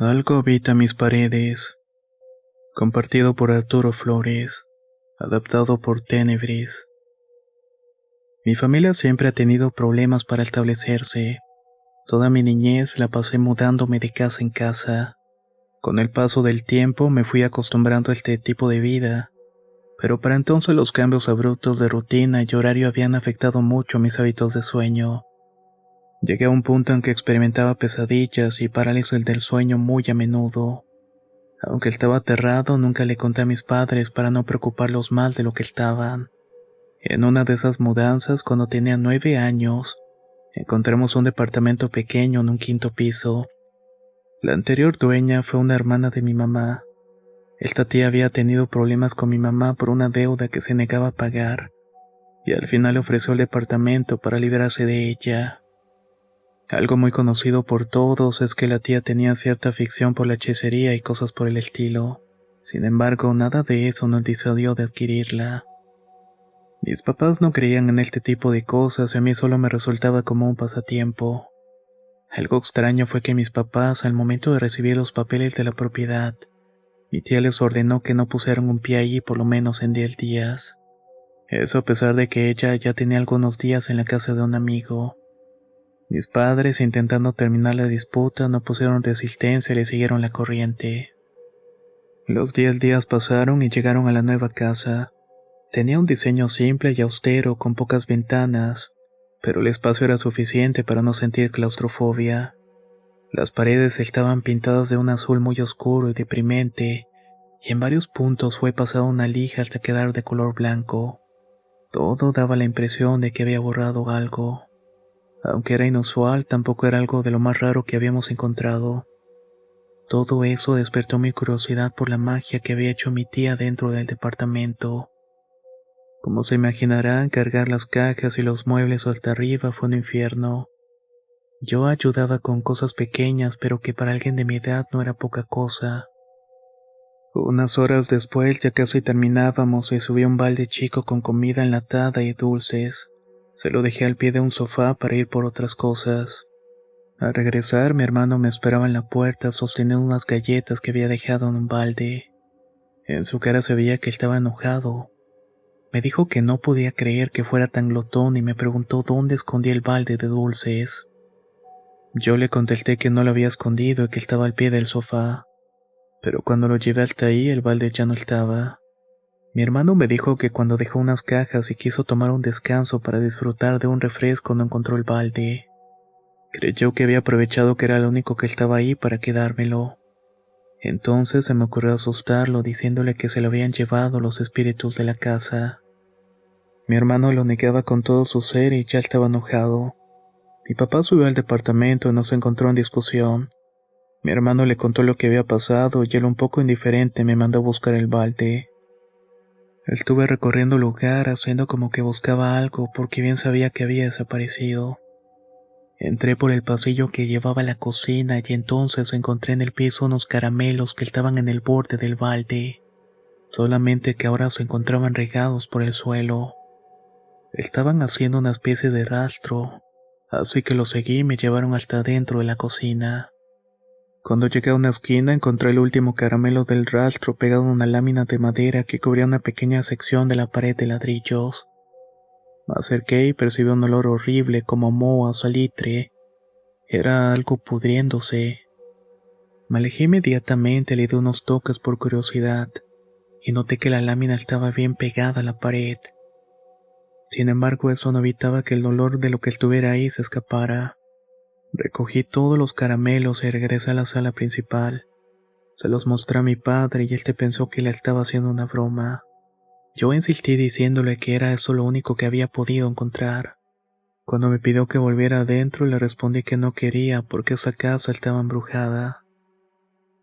Algo habita mis paredes, compartido por Arturo Flores, adaptado por Tenebris. Mi familia siempre ha tenido problemas para establecerse. Toda mi niñez la pasé mudándome de casa en casa. Con el paso del tiempo me fui acostumbrando a este tipo de vida, pero para entonces los cambios abruptos de rutina y horario habían afectado mucho mis hábitos de sueño. Llegué a un punto en que experimentaba pesadillas y parálisis del sueño muy a menudo. Aunque estaba aterrado, nunca le conté a mis padres para no preocuparlos más de lo que estaban. En una de esas mudanzas, cuando tenía 9 años, encontramos un departamento pequeño en un quinto piso. La anterior dueña fue una hermana de mi mamá. Esta tía había tenido problemas con mi mamá por una deuda que se negaba a pagar, y al final le ofreció el departamento para librarse de ella. Algo muy conocido por todos es que la tía tenía cierta afición por la hechicería y cosas por el estilo. Sin embargo, nada de eso nos disuadió de adquirirla. Mis papás no creían en este tipo de cosas y a mí solo me resultaba como un pasatiempo. Algo extraño fue que mis papás, al momento de recibir los papeles de la propiedad, mi tía les ordenó que no pusieran un pie ahí por lo menos en 10 días. Eso a pesar de que ella ya tenía algunos días en la casa de un amigo. Mis padres, intentando terminar la disputa, no pusieron resistencia y le siguieron la corriente. Los 10 días pasaron y llegaron a la nueva casa. Tenía un diseño simple y austero con pocas ventanas, pero el espacio era suficiente para no sentir claustrofobia. Las paredes estaban pintadas de un azul muy oscuro y deprimente, y en varios puntos fue pasada una lija hasta quedar de color blanco. Todo daba la impresión de que había borrado algo. Aunque era inusual, tampoco era algo de lo más raro que habíamos encontrado. Todo eso despertó mi curiosidad por la magia que había hecho mi tía dentro del departamento. Como se imaginarán, cargar las cajas y los muebles hasta arriba fue un infierno. Yo ayudaba con cosas pequeñas, pero que para alguien de mi edad no era poca cosa. Unas horas después, ya casi terminábamos, y subí un balde chico con comida enlatada y dulces. Se lo dejé al pie de un sofá para ir por otras cosas. Al regresar, mi hermano me esperaba en la puerta sosteniendo unas galletas que había dejado en un balde. En su cara se veía que estaba enojado. Me dijo que no podía creer que fuera tan glotón y me preguntó dónde escondía el balde de dulces. Yo le contesté que no lo había escondido y que estaba al pie del sofá, pero cuando lo llevé hasta ahí el balde ya no estaba. Mi hermano me dijo que cuando dejó unas cajas y quiso tomar un descanso para disfrutar de un refresco no encontró el balde. Creyó que había aprovechado que era lo único que estaba ahí para quedármelo. Entonces se me ocurrió asustarlo diciéndole que se lo habían llevado los espíritus de la casa. Mi hermano lo negaba con todo su ser y ya estaba enojado. Mi papá subió al departamento y nos encontró en discusión. Mi hermano le contó lo que había pasado y él, un poco indiferente, me mandó a buscar el balde. Estuve recorriendo el lugar haciendo como que buscaba algo porque bien sabía que había desaparecido. Entré por el pasillo que llevaba a la cocina y entonces encontré en el piso unos caramelos que estaban en el borde del balde, solamente que ahora se encontraban regados por el suelo. Estaban haciendo una especie de rastro, así que los seguí y me llevaron hasta dentro de la cocina. Cuando llegué a una esquina encontré el último caramelo del rastro pegado a una lámina de madera que cubría una pequeña sección de la pared de ladrillos. Me acerqué y percibí un olor horrible como moho o salitre. Era algo pudriéndose. Me alejé inmediatamente, le di unos toques por curiosidad, y noté que la lámina estaba bien pegada a la pared. Sin embargo, eso no evitaba que el olor de lo que estuviera ahí se escapara. Recogí todos los caramelos y regresé a la sala principal. Se los mostré a mi padre y él pensó que le estaba haciendo una broma. Yo insistí diciéndole que era eso lo único que había podido encontrar. Cuando me pidió que volviera adentro, le respondí que no quería porque esa casa estaba embrujada.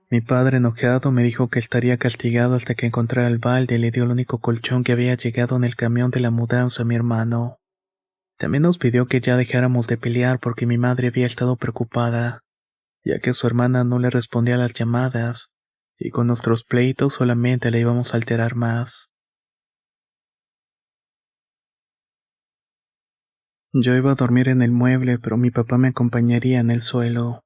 Mi padre, enojado, me dijo que estaría castigado hasta que encontrara el balde y le dio el único colchón que había llegado en el camión de la mudanza a mi hermano. También nos pidió que ya dejáramos de pelear porque mi madre había estado preocupada, ya que su hermana no le respondía a las llamadas, y con nuestros pleitos solamente le íbamos a alterar más. Yo iba a dormir en el mueble, pero mi papá me acompañaría en el suelo.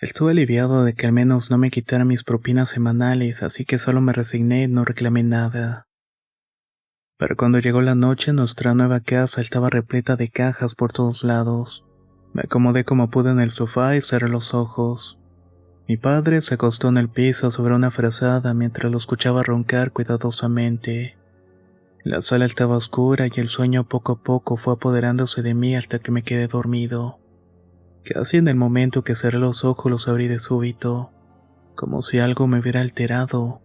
Estuve aliviado de que al menos no me quitaran mis propinas semanales, así que solo me resigné y no reclamé nada. Pero cuando llegó la noche, nuestra nueva casa estaba repleta de cajas por todos lados. Me acomodé como pude en el sofá y cerré los ojos. Mi padre se acostó en el piso sobre una frazada mientras lo escuchaba roncar cuidadosamente. La sala estaba oscura y el sueño poco a poco fue apoderándose de mí hasta que me quedé dormido. Casi en el momento que cerré los ojos los abrí de súbito, como si algo me hubiera alterado.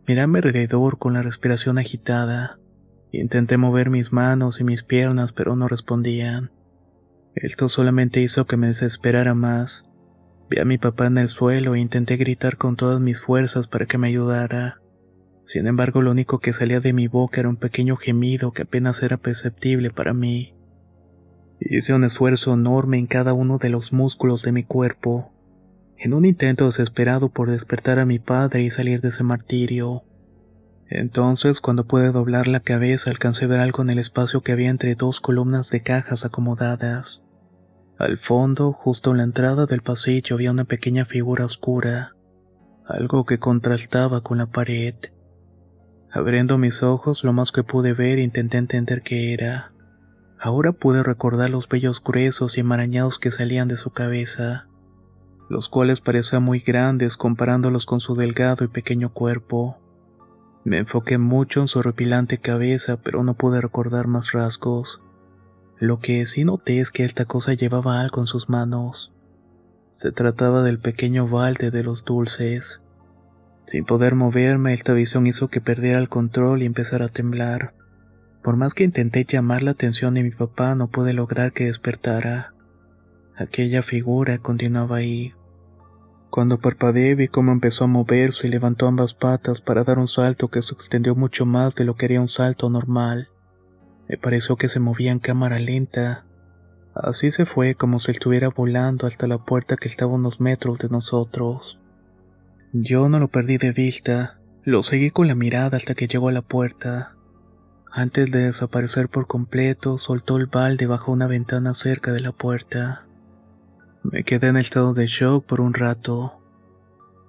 Miré a mi alrededor con la respiración agitada. Intenté mover mis manos y mis piernas, pero no respondían. Esto solamente hizo que me desesperara más. Vi a mi papá en el suelo e intenté gritar con todas mis fuerzas para que me ayudara. Sin embargo, lo único que salía de mi boca era un pequeño gemido que apenas era perceptible para mí. Hice un esfuerzo enorme en cada uno de los músculos de mi cuerpo, en un intento desesperado por despertar a mi padre y salir de ese martirio. Entonces, cuando pude doblar la cabeza, alcancé a ver algo en el espacio que había entre dos columnas de cajas acomodadas. Al fondo, justo en la entrada del pasillo, había una pequeña figura oscura, algo que contrastaba con la pared. Abriendo mis ojos, lo más que pude ver, intenté entender qué era. Ahora pude recordar los vellos gruesos y enmarañados que salían de su cabeza, los cuales parecían muy grandes comparándolos con su delgado y pequeño cuerpo. Me enfoqué mucho en su horripilante cabeza, pero no pude recordar más rasgos. Lo que sí noté es que esta cosa llevaba algo en sus manos. Se trataba del pequeño balde de los dulces. Sin poder moverme, esta visión hizo que perdiera el control y empezara a temblar. Por más que intenté llamar la atención de mi papá, no pude lograr que despertara. Aquella figura continuaba ahí. Cuando parpadeé vi cómo empezó a moverse y levantó ambas patas para dar un salto que se extendió mucho más de lo que haría un salto normal. Me pareció que se movía en cámara lenta. Así se fue como si estuviera volando hasta la puerta que estaba a unos metros de nosotros. Yo no lo perdí de vista, lo seguí con la mirada hasta que llegó a la puerta. Antes de desaparecer por completo, soltó el balde bajo una ventana cerca de la puerta. Me quedé en estado de shock por un rato.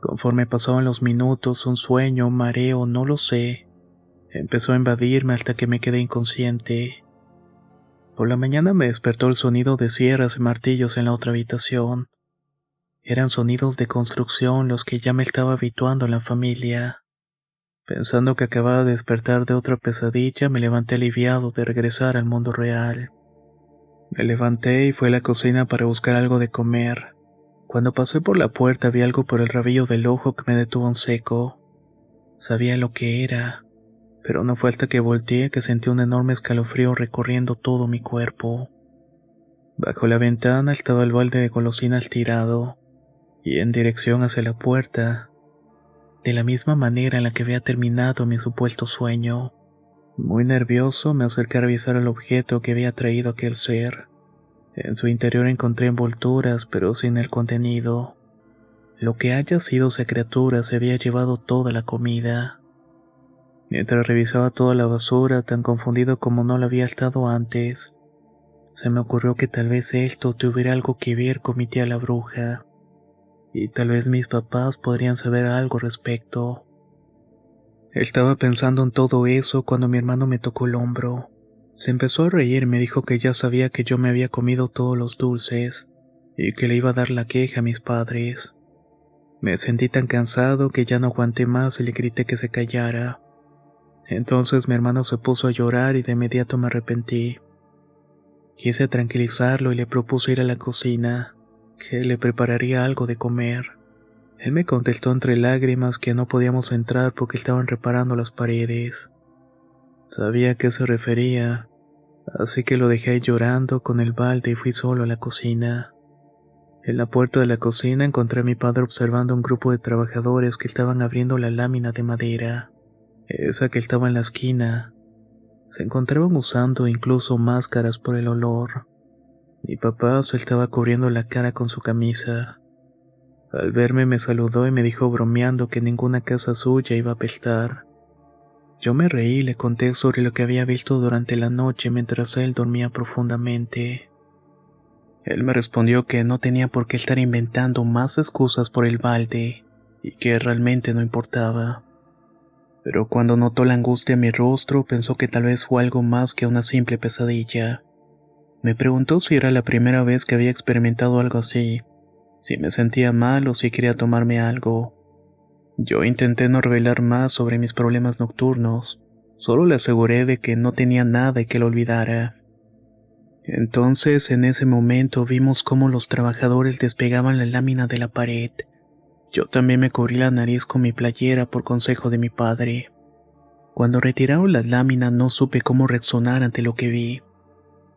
Conforme pasaban los minutos, un sueño, un mareo, no lo sé, empezó a invadirme hasta que me quedé inconsciente. Por la mañana me despertó el sonido de sierras y martillos en la otra habitación. Eran sonidos de construcción los que ya me estaba habituando en la familia. Pensando que acababa de despertar de otra pesadilla, me levanté aliviado de regresar al mundo real. Me levanté y fui a la cocina para buscar algo de comer. Cuando pasé por la puerta vi algo por el rabillo del ojo que me detuvo en seco. Sabía lo que era, pero no fue hasta que volteé que sentí un enorme escalofrío recorriendo todo mi cuerpo. Bajo la ventana estaba el balde de golosinas tirado, y en dirección hacia la puerta, de la misma manera en la que había terminado mi supuesto sueño. Muy nervioso me acerqué a revisar el objeto que había traído aquel ser. En su interior encontré envolturas, pero sin el contenido. Lo que haya sido esa criatura se había llevado toda la comida. Mientras revisaba toda la basura, tan confundido como no lo había estado antes, se me ocurrió que tal vez esto tuviera algo que ver con mi tía la bruja, y tal vez mis papás podrían saber algo al respecto. Estaba pensando en todo eso cuando mi hermano me tocó el hombro. Se empezó a reír y me dijo que ya sabía que yo me había comido todos los dulces, y que le iba a dar la queja a mis padres. Me sentí tan cansado que ya no aguanté más y le grité que se callara. Entonces mi hermano se puso a llorar y de inmediato me arrepentí. Quise tranquilizarlo y le propuse ir a la cocina, que le prepararía algo de comer. Él me contestó entre lágrimas que no podíamos entrar porque estaban reparando las paredes. Sabía a qué se refería, así que lo dejé ahí llorando con el balde y fui solo a la cocina. En la puerta de la cocina encontré a mi padre observando a un grupo de trabajadores que estaban abriendo la lámina de madera, esa que estaba en la esquina. Se encontraban usando incluso máscaras por el olor. Mi papá se estaba cubriendo la cara con su camisa. Al verme me saludó y me dijo bromeando que ninguna casa suya iba a apestar. Yo me reí y le conté sobre lo que había visto durante la noche mientras él dormía profundamente. Él me respondió que no tenía por qué estar inventando más excusas por el balde y que realmente no importaba. Pero cuando notó la angustia en mi rostro, pensó que tal vez fue algo más que una simple pesadilla. Me preguntó si era la primera vez que había experimentado algo así, si me sentía mal o si quería tomarme algo. Yo intenté no revelar más sobre mis problemas nocturnos, solo le aseguré de que no tenía nada y que lo olvidara. Entonces, en ese momento vimos cómo los trabajadores despegaban la lámina de la pared. Yo también me cubrí la nariz con mi playera por consejo de mi padre. Cuando retiraron la lámina no supe cómo reaccionar ante lo que vi.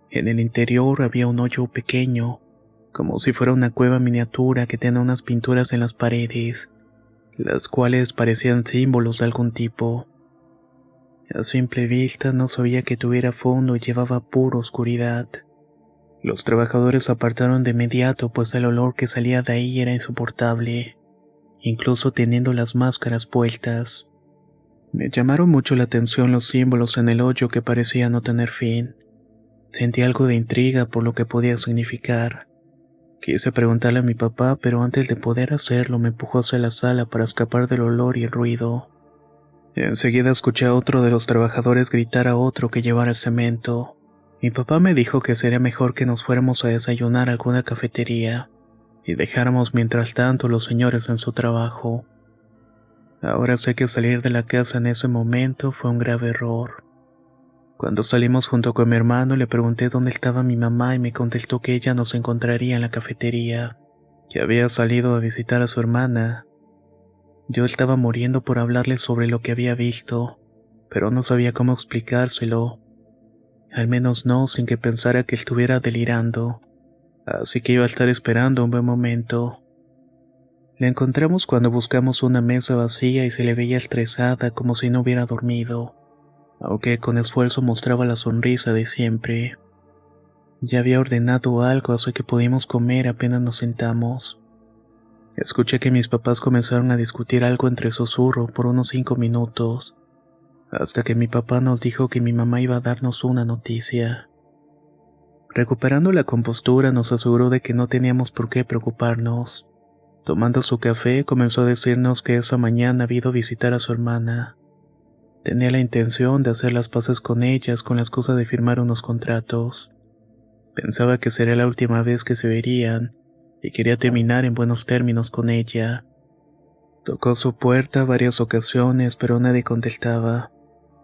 En el interior había un hoyo pequeño, como si fuera una cueva miniatura que tenía unas pinturas en las paredes, las cuales parecían símbolos de algún tipo. A simple vista no sabía que tuviera fondo y llevaba pura oscuridad. Los trabajadores apartaron de inmediato, pues el olor que salía de ahí era insoportable, incluso teniendo las máscaras puestas. Me llamaron mucho la atención los símbolos en el hoyo que parecía no tener fin. Sentí algo de intriga por lo que podía significar. Quise preguntarle a mi papá, pero antes de poder hacerlo me empujó hacia la sala para escapar del olor y el ruido. Enseguida escuché a otro de los trabajadores gritar a otro que llevara el cemento. Mi papá me dijo que sería mejor que nos fuéramos a desayunar a alguna cafetería y dejáramos mientras tanto los señores en su trabajo. Ahora sé que salir de la casa en ese momento fue un grave error. Cuando salimos junto con mi hermano le pregunté dónde estaba mi mamá y me contestó que ella nos encontraría en la cafetería, que había salido a visitar a su hermana. Yo estaba muriendo por hablarle sobre lo que había visto, pero no sabía cómo explicárselo, al menos no sin que pensara que estuviera delirando, así que iba a estar esperando un buen momento. La encontramos cuando buscamos una mesa vacía y se le veía estresada como si no hubiera dormido, aunque con esfuerzo mostraba la sonrisa de siempre. Ya había ordenado algo, así que pudimos comer apenas nos sentamos. Escuché que mis papás comenzaron a discutir algo entre susurro por unos 5 minutos, hasta que mi papá nos dijo que mi mamá iba a darnos una noticia. Recuperando la compostura, nos aseguró de que no teníamos por qué preocuparnos. Tomando su café, comenzó a decirnos que esa mañana había ido a visitar a su hermana. Tenía la intención de hacer las paces con ellas con la excusa de firmar unos contratos. Pensaba que sería la última vez que se verían, y quería terminar en buenos términos con ella. Tocó su puerta varias ocasiones, pero nadie contestaba.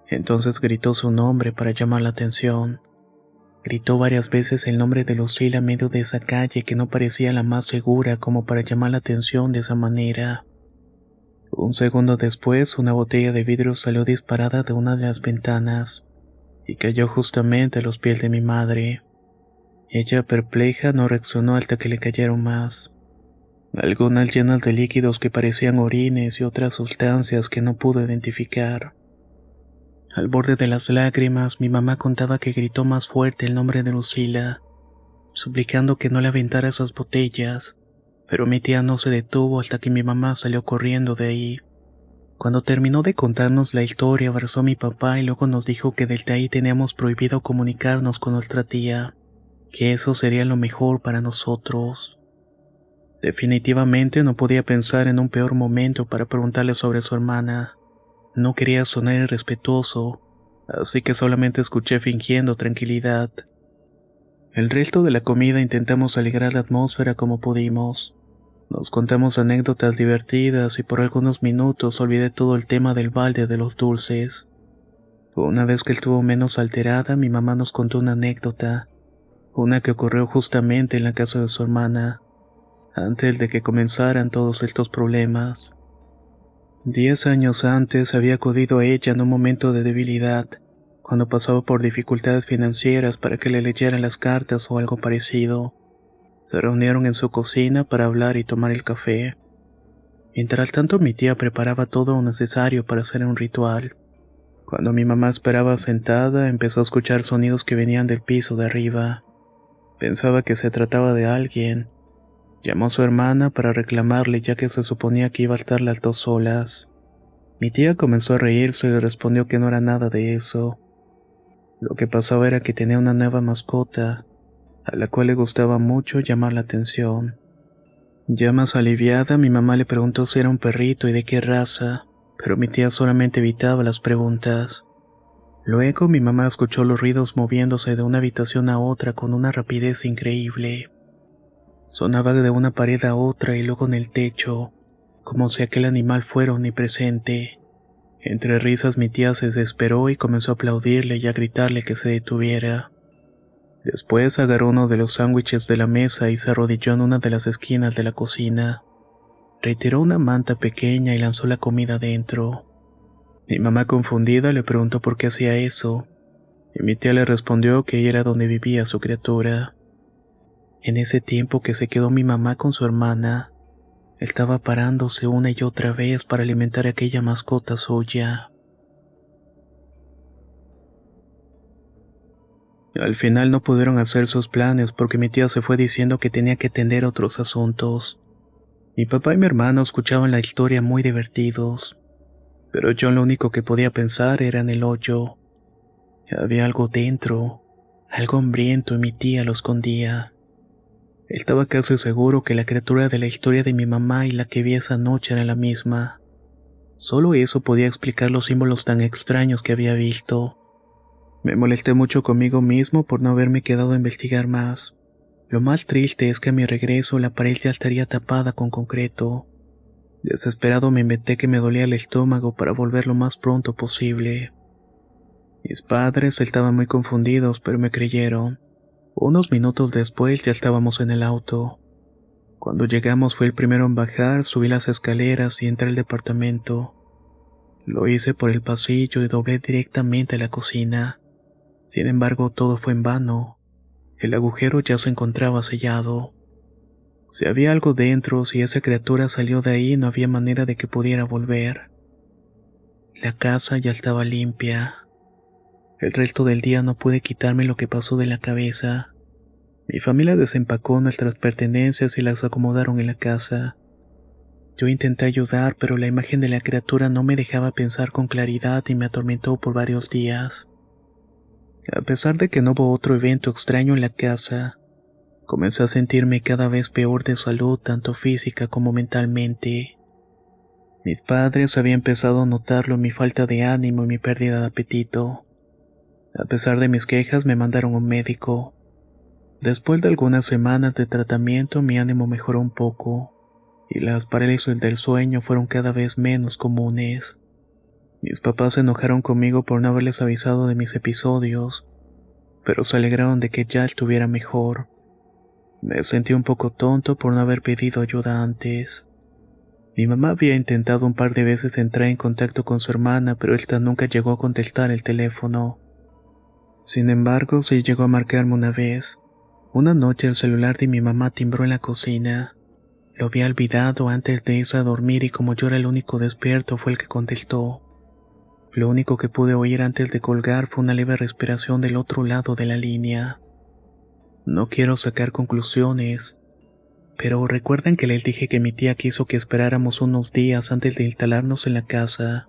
Entonces gritó su nombre para llamar la atención. Gritó varias veces el nombre de Lucila en medio de esa calle que no parecía la más segura como para llamar la atención de esa manera. Un segundo después, una botella de vidrio salió disparada de una de las ventanas y cayó justamente a los pies de mi madre. Ella, perpleja, no reaccionó hasta que le cayeron más. Algunas llenas de líquidos que parecían orines y otras sustancias que no pude identificar. Al borde de las lágrimas, mi mamá contaba que gritó más fuerte el nombre de Lucila, suplicando que no le aventara esas botellas, pero mi tía no se detuvo hasta que mi mamá salió corriendo de ahí. Cuando terminó de contarnos la historia, abrazó a mi papá y luego nos dijo que desde ahí teníamos prohibido comunicarnos con nuestra tía, que eso sería lo mejor para nosotros. Definitivamente no podía pensar en un peor momento para preguntarle sobre su hermana. No quería sonar irrespetuoso, así que solamente escuché fingiendo tranquilidad. El resto de la comida intentamos alegrar la atmósfera como pudimos. Nos contamos anécdotas divertidas y por algunos minutos olvidé todo el tema del balde de los dulces. Una vez que estuvo menos alterada, mi mamá nos contó una anécdota, una que ocurrió justamente en la casa de su hermana, antes de que comenzaran todos estos problemas. 10 años antes había acudido a ella en un momento de debilidad, cuando pasaba por dificultades financieras para que le leyeran las cartas o algo parecido. Se reunieron en su cocina para hablar y tomar el café. Mientras tanto mi tía preparaba todo lo necesario para hacer un ritual. Cuando mi mamá esperaba sentada, empezó a escuchar sonidos que venían del piso de arriba. Pensaba que se trataba de alguien. Llamó a su hermana para reclamarle ya que se suponía que iba a estar las dos solas. Mi tía comenzó a reírse y le respondió que no era nada de eso. Lo que pasaba era que tenía una nueva mascota, a la cual le gustaba mucho llamar la atención. Ya más aliviada, mi mamá le preguntó si era un perrito y de qué raza, pero mi tía solamente evitaba las preguntas. Luego mi mamá escuchó los ruidos moviéndose de una habitación a otra con una rapidez increíble. Sonaba de una pared a otra y luego en el techo, como si aquel animal fuera omnipresente. Entre risas mi tía se desesperó y comenzó a aplaudirle y a gritarle que se detuviera. Después agarró uno de los sándwiches de la mesa y se arrodilló en una de las esquinas de la cocina. Retiró una manta pequeña y lanzó la comida dentro. Mi mamá confundida le preguntó por qué hacía eso, y mi tía le respondió que ahí era donde vivía su criatura. En ese tiempo que se quedó mi mamá con su hermana, estaba parándose una y otra vez para alimentar a aquella mascota suya. Al final no pudieron hacer sus planes porque mi tía se fue diciendo que tenía que atender otros asuntos. Mi papá y mi hermano escuchaban la historia muy divertidos, pero yo lo único que podía pensar era en el hoyo. Había algo dentro, algo hambriento y mi tía lo escondía. Estaba casi seguro que la criatura de la historia de mi mamá y la que vi esa noche era la misma. Solo eso podía explicar los símbolos tan extraños que había visto. Me molesté mucho conmigo mismo por no haberme quedado a investigar más. Lo más triste es que a mi regreso la pared ya estaría tapada con concreto. Desesperado me inventé que me dolía el estómago para volver lo más pronto posible. Mis padres estaban muy confundidos, pero me creyeron. Unos minutos después ya estábamos en el auto. Cuando llegamos fui el primero en bajar, subí las escaleras y entré al departamento. Lo hice por el pasillo y doblé directamente a la cocina. Sin embargo, todo fue en vano. El agujero ya se encontraba sellado. Si había algo dentro, si esa criatura salió de ahí, no había manera de que pudiera volver. La casa ya estaba limpia. El resto del día no pude quitarme lo que pasó de la cabeza. Mi familia desempacó nuestras pertenencias y las acomodaron en la casa. Yo intenté ayudar, pero la imagen de la criatura no me dejaba pensar con claridad y me atormentó por varios días. A pesar de que no hubo otro evento extraño en la casa, comencé a sentirme cada vez peor de salud, tanto física como mentalmente. Mis padres habían empezado a notarlo en mi falta de ánimo y mi pérdida de apetito. A pesar de mis quejas, me mandaron a un médico. Después de algunas semanas de tratamiento, mi ánimo mejoró un poco, y las parálisis del sueño fueron cada vez menos comunes. Mis papás se enojaron conmigo por no haberles avisado de mis episodios, pero se alegraron de que ya estuviera mejor. Me sentí un poco tonto por no haber pedido ayuda antes. Mi mamá había intentado un par de veces entrar en contacto con su hermana, pero ésta nunca llegó a contestar el teléfono. Sin embargo, sí llegó a marcarme una vez. Una noche el celular de mi mamá timbró en la cocina. Lo había olvidado antes de irse a dormir y como yo era el único despierto fue el que contestó. Lo único que pude oír antes de colgar fue una leve respiración del otro lado de la línea. No quiero sacar conclusiones, pero recuerdan que les dije que mi tía quiso que esperáramos unos días antes de instalarnos en la casa.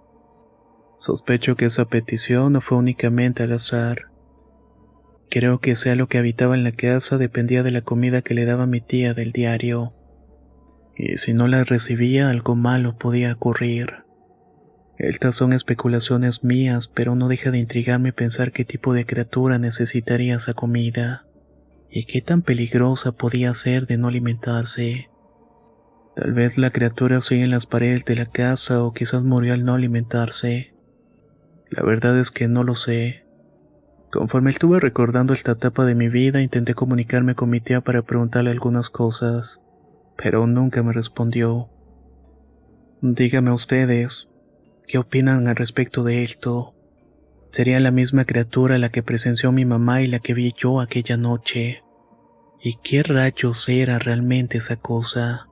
Sospecho que esa petición no fue únicamente al azar. Creo que sea lo que habitaba en la casa dependía de la comida que le daba mi tía del diario. Y si no la recibía, algo malo podía ocurrir. Estas son especulaciones mías, pero no deja de intrigarme pensar qué tipo de criatura necesitaría esa comida, y qué tan peligrosa podía ser de no alimentarse. Tal vez la criatura sigue en las paredes de la casa o quizás murió al no alimentarse. La verdad es que no lo sé. Conforme estuve recordando esta etapa de mi vida, intenté comunicarme con mi tía para preguntarle algunas cosas, pero nunca me respondió. Dígame ustedes, ¿qué opinan al respecto de esto? ¿Sería la misma criatura la que presenció mi mamá y la que vi yo aquella noche? ¿Y qué rayos era realmente esa cosa?